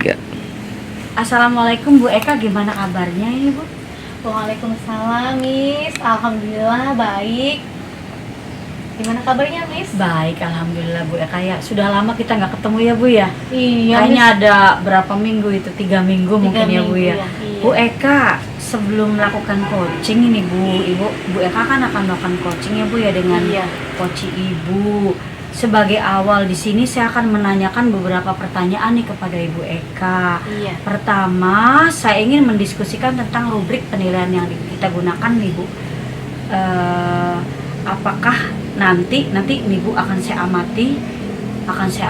3. Assalamualaikum Bu Eka, gimana kabarnya ini Bu? Waalaikumsalam, Miss. Alhamdulillah baik. Gimana kabarnya, Miss? Baik, Alhamdulillah Bu Eka ya. Sudah lama kita nggak ketemu ya Bu ya? Iya, Kayaknya Miss. ada berapa minggu itu, 3 minggu mungkin ya Bu ya? Iya. Bu Eka, sebelum melakukan coaching ini Bu Eka kan akan melakukan coaching ya Bu ya dengan Iya. coach Ibu. Sebagai awal di sini saya akan menanyakan beberapa pertanyaan nih kepada Ibu Eka. Iya. Pertama, saya ingin mendiskusikan tentang rubrik penilaian yang kita gunakan nih Bu. Apakah nanti nih Bu akan saya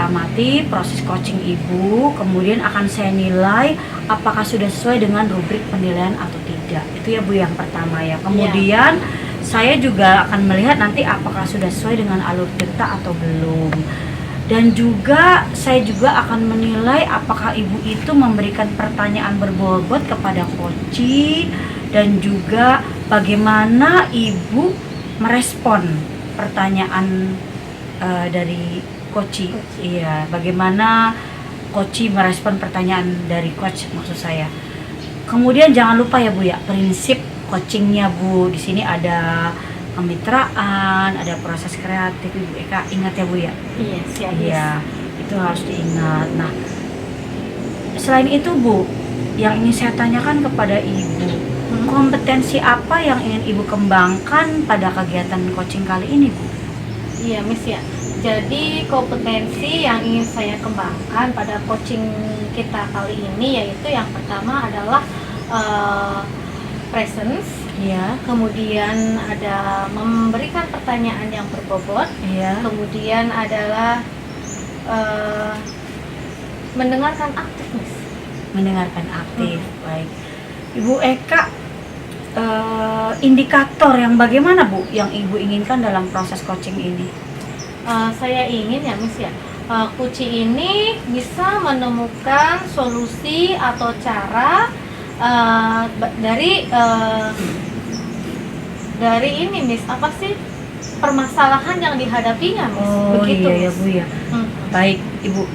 amati proses coaching Ibu, kemudian akan saya nilai apakah sudah sesuai dengan rubrik penilaian atau tidak. Itu ya Bu yang pertama ya. Kemudian saya juga akan melihat nanti apakah sudah sesuai dengan alur data atau belum. Dan juga saya juga akan menilai apakah Ibu itu memberikan pertanyaan berbobot kepada coach dan juga bagaimana Ibu merespon pertanyaan dari coach. Iya, bagaimana coach merespon pertanyaan dari coach maksud saya. Kemudian jangan lupa ya Bu ya, prinsip coachingnya Bu. Di sini ada kemitraan, ada proses kreatif Ibu Eka. Ingat ya Bu ya? Iya, siap. Iya, itu harus diingat. Nah, selain itu Bu, yang ingin saya tanyakan kepada Ibu, kompetensi apa yang ingin Ibu kembangkan pada kegiatan coaching kali ini Bu? Iya, Miss ya. Jadi kompetensi yang ingin saya kembangkan pada coaching kita kali ini yaitu yang pertama adalah presence. Iya. Kemudian ada memberikan pertanyaan yang berbobot. Iya. Kemudian adalah mendengarkan aktif, Miss. Mendengarkan aktif. Baik. Ibu Eka, indikator yang bagaimana Bu yang Ibu inginkan dalam proses coaching ini? Saya ingin ya, Miss ya, Kuci ini bisa menemukan solusi atau cara dari ini, Miss, apa sih permasalahan yang dihadapinya, Miss? Oh Begitu, iya ya Miss. Bu ya. Baik Ibu,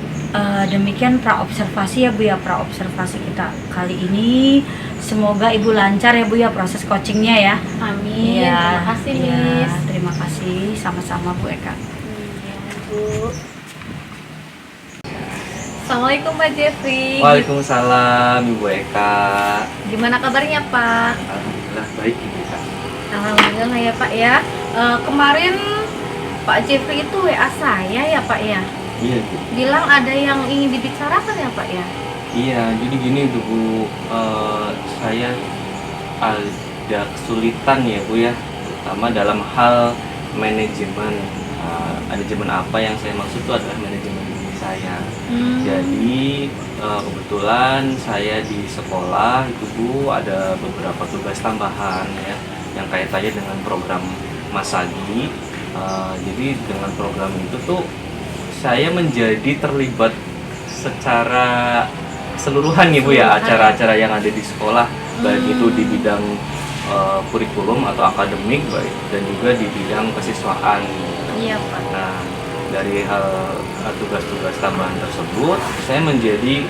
demikian praobservasi ya Bu ya, praobservasi kita kali ini. Semoga Ibu lancar ya Bu ya proses coachingnya ya. Amin. Iya, Terima kasih, iya, Miss. terima kasih, sama-sama Bu Eka. Iya, Bu. Assalamualaikum Pak Jeffrey. Waalaikumsalam Ibu Eka. Gimana kabarnya Pak? Alhamdulillah baik Ibu Eka. Alhamdulillah ya Pak ya. Kemarin Pak Jeffrey itu WA saya ya Pak ya. Iya Bu. Bilang ada yang ingin dibicarakan ya Pak ya. Iya, jadi gini tuh Bu, saya ada kesulitan ya Bu ya, terutama dalam hal manajemen. Manajemen apa yang saya maksud itu adalah manajemen diri saya. Jadi kebetulan saya di sekolah itu Bu ada beberapa tugas tambahan ya, yang kaitannya dengan program Masagi. Jadi dengan program itu tuh saya menjadi terlibat secara keseluruhan ya Bu ya, acara-acara yang ada di sekolah, baik itu di bidang kurikulum atau akademik, baik dan juga di bidang kesiswaan. Iya Pak. Nah, dari hal tugas-tugas tambahan tersebut, saya menjadi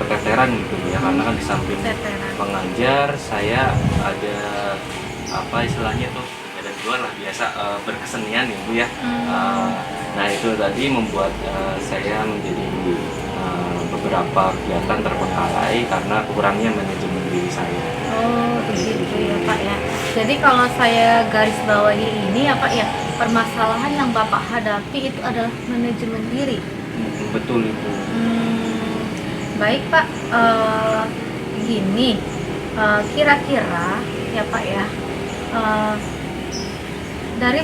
keteteran gitu ya, karena kan di samping Veteran. pengajar, saya ada apa istilahnya tuh ada luar lah biasa berkesenian ya Bu ya. Nah itu tadi membuat saya menjadi beberapa kegiatan terbengkalai karena kurangnya manajemen diri saya. Oh begitu ya Pak ya. Jadi kalau saya garis bawahi ini ya Pak ya, permasalahan yang Bapak hadapi itu adalah manajemen diri. Betul Ibu. Baik Pak, gini, kira-kira ya Pak ya, dari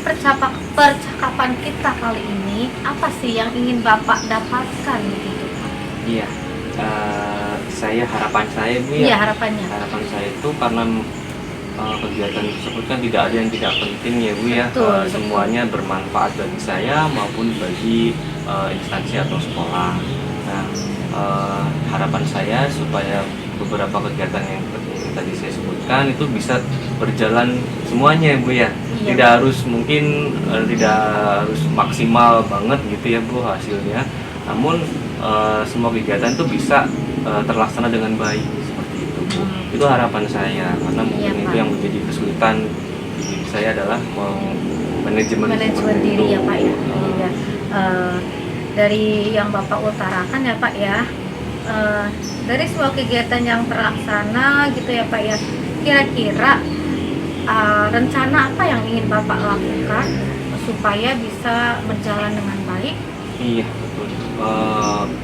percakapan kita kali ini, apa sih yang ingin Bapak dapatkan gitu Pak? Iya, harapan saya Bu Iya, ya. harapannya. Harapan saya itu karena kegiatan tersebut kan tidak ada yang tidak penting ya Bu ya. Betul, betul. Semuanya bermanfaat bagi saya maupun bagi instansi atau sekolah. Nah, harapan saya supaya beberapa kegiatan yang tadi saya sebutkan itu bisa berjalan semuanya Bu ya. Iya. Tidak harus mungkin tidak harus maksimal banget gitu ya Bu hasilnya. Namun semua kegiatan itu bisa terlaksana dengan baik seperti itu, Bu. Itu harapan saya, karena mungkin Iya, itu Pak. yang menjadi kesulitan di diri saya adalah manajemen Diri ya Pak ya. waktu. Iya. Dari yang Bapak utarakan ya Pak ya, dari sebuah kegiatan yang terlaksana gitu ya Pak ya, kira-kira rencana apa yang ingin Bapak lakukan supaya bisa berjalan dengan baik? Iya, betul.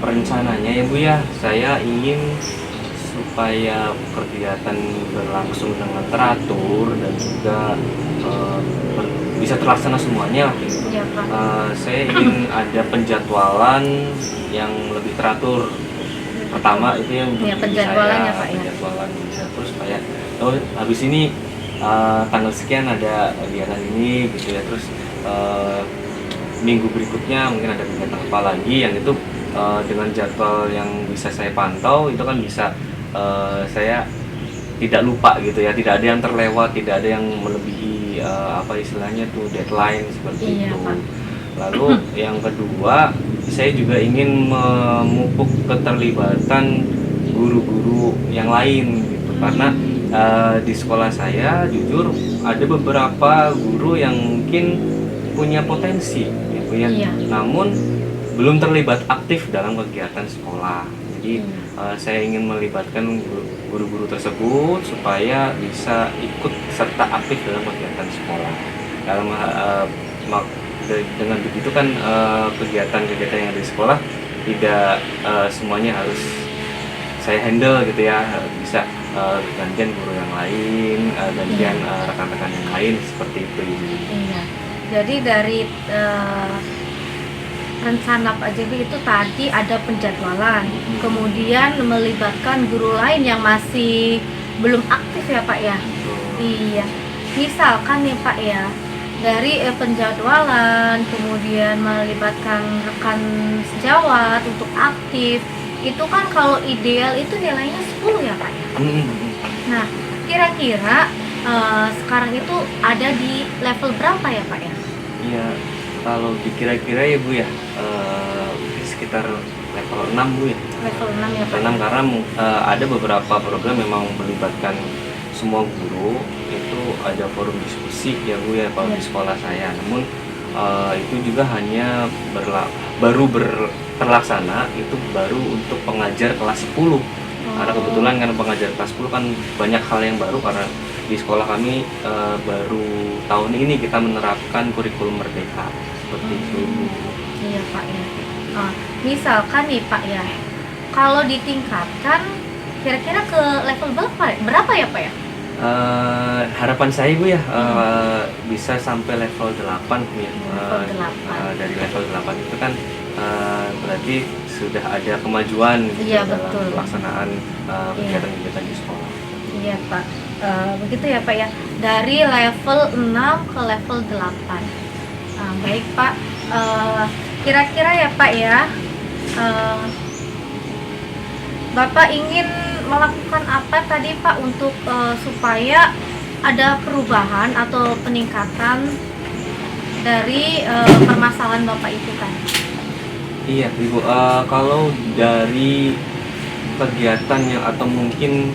Perencananya ya Bu ya, saya ingin supaya kegiatan berlangsung dengan teratur dan juga bisa terlaksana semuanya lah gitu. Iya Pak. Saya ingin ada penjadwalan yang lebih teratur. Pertama itu yang untuk Ya, diri penjadwalan saya, ya, Pak, ya. penjadwalan diatur supaya habis ini tanggal sekian ada kegiatan ini gitu ya, terus minggu berikutnya mungkin ada kegiatan apa lagi yang itu dengan jadwal yang bisa saya pantau, itu kan bisa saya tidak lupa gitu ya, tidak ada yang terlewat, tidak ada yang melebihi apa istilahnya tuh deadline seperti Iya, itu. Pak. Lalu yang kedua, saya juga ingin memupuk keterlibatan guru-guru yang lain gitu, karena di sekolah saya jujur ada beberapa guru yang mungkin punya potensi gitu ya, Iya. namun belum terlibat aktif dalam kegiatan sekolah. Jadi Iya. saya ingin melibatkan guru-guru tersebut supaya bisa ikut serta aktif dalam kegiatan sekolah. Dalam dengan begitu kan kegiatan-kegiatan yang ada di sekolah tidak semuanya harus saya handle gitu ya, bisa gantian guru yang lain, gantian rekan-rekan yang lain seperti itu. Iya. Jadi dari rencana Pak JB itu tadi ada penjadwalan, kemudian melibatkan guru lain yang masih belum aktif ya Pak ya. Iya. Misalkan nih Pak ya, dari penjadwalan, kemudian melibatkan rekan sejawat untuk aktif, itu kan kalau ideal itu nilainya 10 ya Pak ya. Nah, kira-kira sekarang itu ada di level berapa ya Pak ya? Iya, kalau dikira-kira ya Bu ya, sekitar level 6 Bu ya. Level 6 ya Pak. Level 6 karena ada beberapa program memang melibatkan semua guru, itu ada forum diskusi ya Bu ya kalau di sekolah saya. Namun itu juga hanya terlaksana itu baru untuk pengajar kelas 10. Karena kebetulan kan pengajar kelas 10 kan banyak hal yang baru, karena di sekolah kami baru tahun ini kita menerapkan kurikulum merdeka seperti itu. Iya Pak ya. Misalkan nih Pak ya, kalau ditingkatkan kira-kira ke level berapa ya Pak ya? Harapan saya Bu ya bisa sampai level 8 ya. Level 8. Dari level 8 itu kan berarti sudah ada kemajuan gitu Iya, dalam betul. pelaksanaan kegiatan-kegiatan di sekolah. Iya Pak. Begitu ya Pak ya. Dari level 6 ke level 8. Baik Pak. Kira-kira ya Pak ya, Bapak ingin melakukan apa tadi Pak untuk supaya ada perubahan atau peningkatan dari permasalahan Bapak itu kan? Iya Ibu, kalau dari kegiatan yang atau mungkin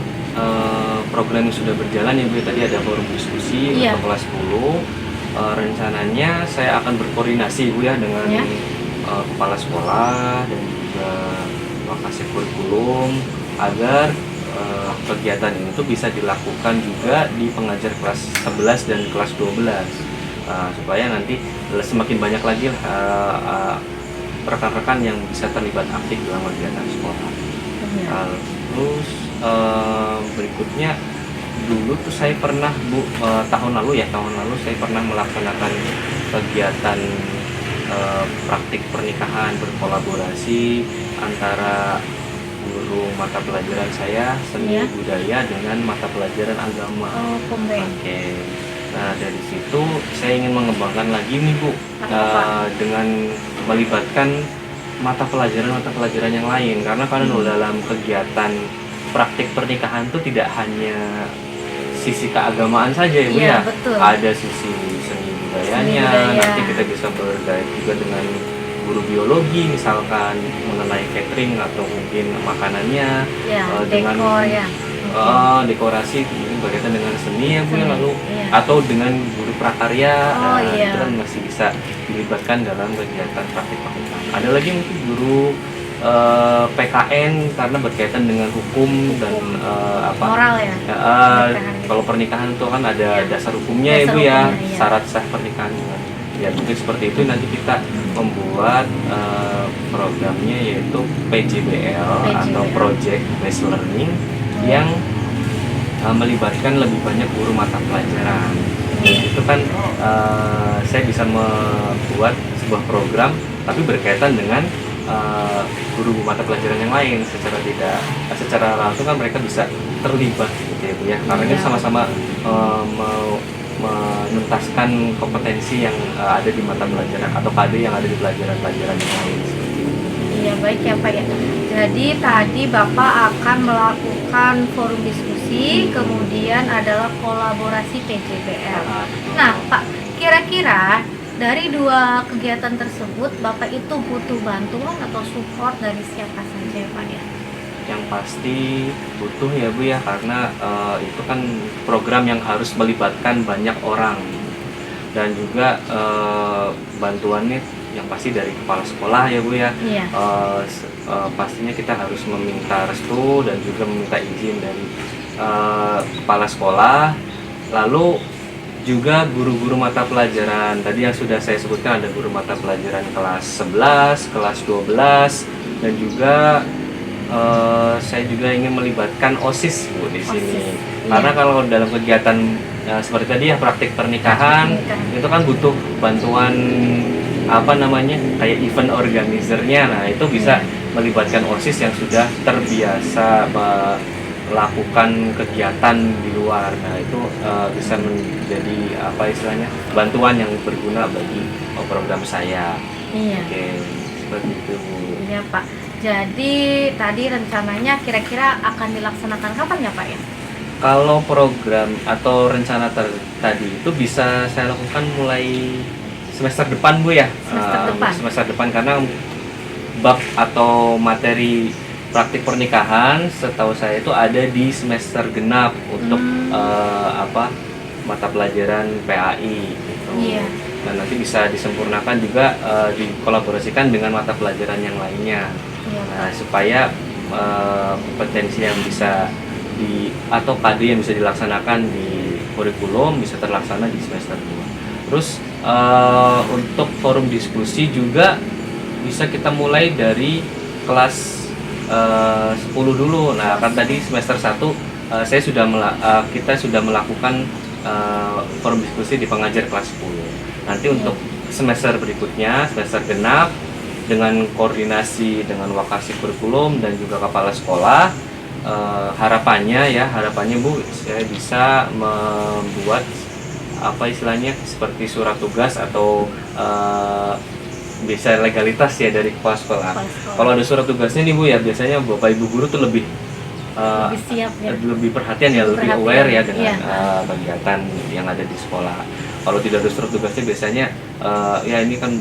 program yang sudah berjalan ya Bu, tadi ada forum diskusi Iya. untuk kelas 10. Rencananya saya akan berkoordinasi Bu ya dengan kepala sekolah dan juga lokasi kurikulum agar kegiatan ini tuh bisa dilakukan juga di pengajar kelas 11 dan kelas 12 supaya nanti semakin banyak lagi rekan-rekan yang bisa terlibat aktif dalam kegiatan sekolah. Terus berikutnya dulu tuh saya pernah Bu, tahun lalu saya pernah melaksanakan kegiatan praktik pernikahan berkolaborasi antara guru mata pelajaran saya seni budaya dengan mata pelajaran agama. Kombin. Oke. Nah dari situ saya ingin mengembangkan lagi nih Bu, dengan melibatkan mata pelajaran yang lain, karena kan dalam kegiatan praktik pernikahan itu tidak hanya sisi keagamaan saja ya Bu Iya, ya, betul. ada sisi seni budayanya, Seni budaya. nanti kita bisa berkait juga dengan guru biologi misalkan mengenai catering atau mungkin makanannya, Ya, dengan dekor ya. dekorasi mungkin berkaitan dengan seni ya Bu ya, Seni, lalu iya. atau dengan guru prakarya. Oh, iya. Itu kan masih bisa dilibatkan dalam kegiatan praktik pernikahan. Ada lagi mungkin guru PKN karena berkaitan dengan hukum dan apa Moral ya. ya, Pernikahan gitu. kalau pernikahan itu kan ada Iya. dasar hukumnya ya Dasar Bu ya, hukumnya, iya. syarat sah pernikahan juga. Ya mungkin seperti itu nanti kita membuat programnya yaitu PJBL atau PJBL. Project Based Learning yang melibatkan lebih banyak guru mata pelajaran. Dan itu kan saya bisa membuat sebuah program tapi berkaitan dengan guru mata pelajaran yang lain secara langsung kan mereka bisa terlibat gitu ya Bu ya, karena ini Iya. sama-sama menuntaskan kompetensi yang ada di mata pelajaran atau KD yang ada di pelajaran-pelajaran yang lain seperti itu. Iya, baik ya Pak ya. Jadi tadi Bapak akan melakukan forum diskusi, kemudian adalah kolaborasi PJBL. Nah Pak, kira-kira dari dua kegiatan tersebut Bapak itu butuh bantuan atau support dari siapa saja ya Pak ya? Yang pasti butuh ya Bu ya, karena itu kan program yang harus melibatkan banyak orang dan juga bantuannya yang pasti dari kepala sekolah ya Bu ya. Iya. Pastinya kita harus meminta restu dan juga meminta izin dari kepala sekolah, lalu juga guru-guru mata pelajaran tadi yang sudah saya sebutkan, ada guru mata pelajaran kelas 11, kelas 12 dan juga saya juga ingin melibatkan OSIS Bu di sini. OSIS, Karena iya. kalau dalam kegiatan seperti tadi ya praktik pernikahan itu kan butuh bantuan apa namanya kayak event organizernya. Nah itu bisa melibatkan OSIS yang sudah terbiasa melakukan kegiatan di luar. Nah itu bisa menjadi apa istilahnya bantuan yang berguna bagi program saya. Iya. Oke, seperti itu Bu. Iya Pak. Jadi tadi rencananya kira-kira akan dilaksanakan kapan ya Pak ya? Kalau program atau rencana tadi itu bisa saya lakukan mulai semester depan Bu ya. Semester depan. Semester depan karena bab atau materi praktik pernikahan setahu saya itu ada di semester genap untuk apa mata pelajaran PAI gitu. Iya. Dan nanti bisa disempurnakan juga dikolaborasikan dengan mata pelajaran yang lainnya. Iya Pak. Nah, supaya kompetensi yang bisa atau KD yang bisa dilaksanakan di kurikulum bisa terlaksana di semester 2. Terus untuk forum diskusi juga bisa kita mulai dari kelas 10 dulu. Nah, kan tadi semester 1 kita sudah melakukan forum diskusi di pengajar kelas 10. Nanti untuk semester berikutnya, semester genap dengan koordinasi dengan wakasi kurikulum dan juga kepala sekolah, harapannya Bu, saya bisa membuat apa istilahnya seperti surat tugas atau bisa legalitas ya dari kepala sekolah. Kalau ada surat tugasnya nih Bu ya, biasanya Bapak Ibu guru tuh lebih Lebih siap ya. lebih perhatian ya, lebih Perhatian, aware ya dengan iya. kegiatan yang ada di sekolah. Kalau tidak ada surat tugasnya biasanya ya ini kan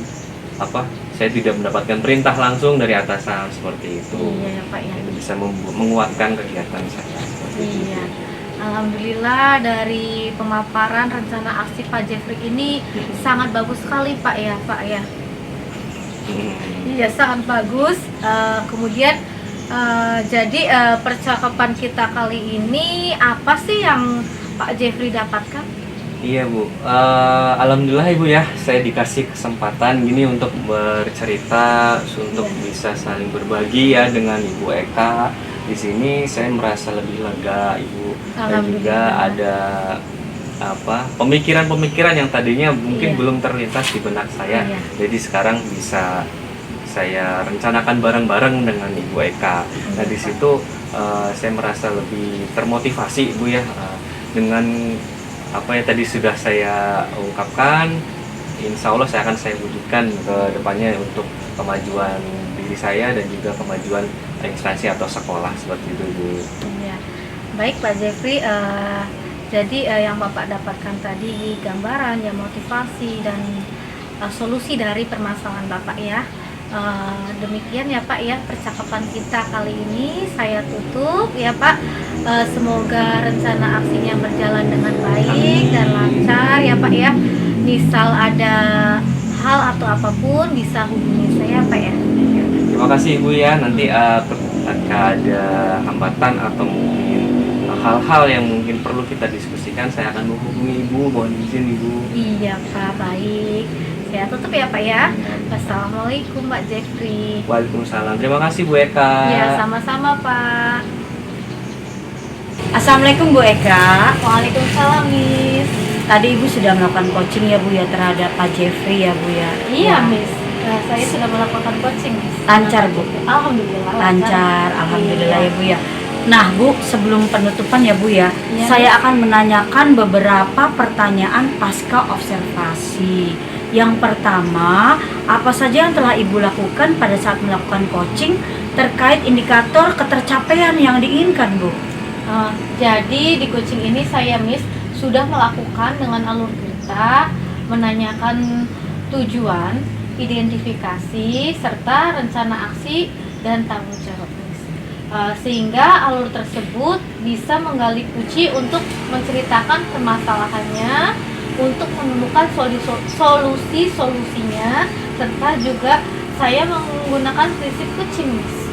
apa, saya tidak mendapatkan perintah langsung dari atasan seperti itu. Iya ya Pak ya. Itu bisa menguatkan kegiatan saya seperti itu. Iya. Alhamdulillah dari pemaparan rencana aksi Pak Jeffrey ini sangat bagus sekali Pak ya Pak ya. Iya sangat bagus. Kemudian jadi percakapan kita kali ini apa sih yang Pak Jeffrey dapatkan? Iya Bu, alhamdulillah Ibu ya, saya dikasih kesempatan gini untuk bercerita, untuk bisa saling berbagi ya dengan Ibu Eka. Di sini saya merasa lebih lega Ibu, dan juga ada apa pemikiran-pemikiran yang tadinya mungkin belum terlintas di benak saya. Jadi sekarang bisa saya rencanakan bareng-bareng dengan Ibu Eka. Nah di situ saya merasa lebih termotivasi Ibu ya, dengan apa yang tadi sudah saya ungkapkan. Insya Allah saya akan wujudkan ke depannya untuk kemajuan diri saya dan juga kemajuan instansi atau sekolah seperti itu Bu. Iya. Baik Pak Jeffrey, jadi yang Bapak dapatkan tadi gambaran ya, motivasi dan solusi dari permasalahan Bapak ya. Demikian ya Pak ya percakapan kita kali ini, saya tutup ya Pak. Semoga rencana aksinya berjalan dengan baik dan lancar ya Pak ya. Misal ada hal atau apapun bisa hubungi saya Pak ya. Terima kasih Ibu ya. Nanti ketika ada hambatan atau mungkin hal-hal yang mungkin perlu kita diskusikan, saya akan menghubungi Ibu. Mohon izin Ibu. Iya Pak, baik. Saya tutup ya Pak ya. Wassalamualaikum Pak Jeffrey. Waalaikumsalam. Terima kasih Bu Eka. Ya sama-sama Pak. Assalamualaikum Bu Eka. Waalaikumsalam Miss. Tadi Ibu sudah melakukan coaching ya Bu ya terhadap Pak Jeffrey ya Bu ya. Iya Nah, Miss. Saya sudah melakukan coaching Miss. Lancar Bu. Alhamdulillah. Lancar, alhamdulillah Iya. ya Bu ya. Nah Bu, sebelum penutupan ya Bu ya, Iya, saya akan menanyakan beberapa pertanyaan pasca observasi. Yang pertama, apa saja yang telah Ibu lakukan pada saat melakukan coaching terkait indikator ketercapaian yang diinginkan Bu? Jadi di coaching ini saya Miss sudah melakukan dengan alur cerita, menanyakan tujuan, identifikasi, serta rencana aksi dan tanggung jawab Miss. Sehingga alur tersebut bisa menggali kunci untuk menceritakan permasalahannya, untuk menemukan solusi-solusinya, serta juga saya menggunakan prinsip coaching Miss.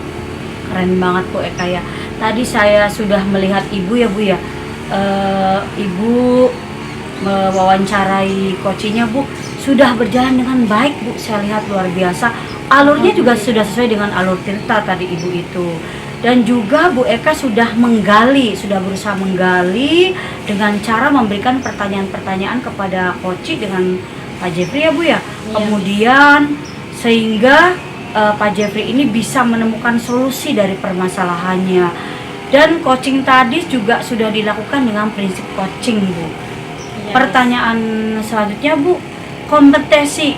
Keren banget Bu Eka ya. Tadi saya sudah melihat Ibu ya Bu ya. Ibu mewawancarai coachingnya Bu, sudah berjalan dengan baik Bu. Saya lihat luar biasa. Alurnya juga sudah sesuai dengan alur cerita tadi Ibu itu. Dan juga Bu Eka sudah berusaha menggali dengan cara memberikan pertanyaan-pertanyaan kepada coach dengan Pak Jeffrey ya Bu ya. Kemudian sehingga Pak Jeffrey ini bisa menemukan solusi dari permasalahannya. Dan coaching tadi juga sudah dilakukan dengan prinsip coaching Bu. Iya, Pertanyaan selanjutnya Bu, kompetensi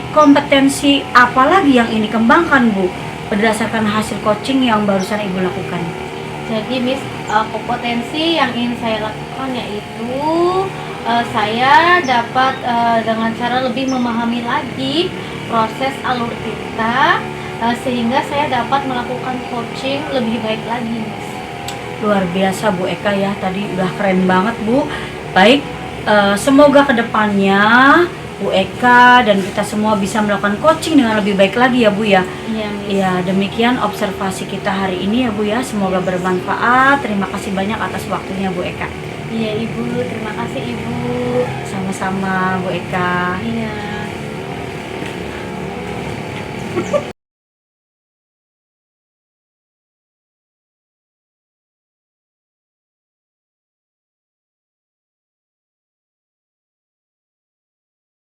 apa lagi yang ini kembangkan Bu berdasarkan hasil coaching yang barusan Ibu lakukan? Jadi Miss, kompetensi yang ingin saya lakukan yaitu saya dapat dengan cara lebih memahami lagi proses alur cerita, sehingga saya dapat melakukan coaching lebih baik lagi Miss. Luar biasa Bu Eka ya, tadi udah keren banget Bu. Baik, semoga kedepannya Bu Eka dan kita semua bisa melakukan coaching dengan lebih baik lagi ya Bu ya. Iya Miss. Ya, demikian observasi kita hari ini ya Bu ya. Semoga bermanfaat. Terima kasih banyak atas waktunya Bu Eka. Iya Ibu, terima kasih Ibu. Sama-sama Bu Eka. Iya.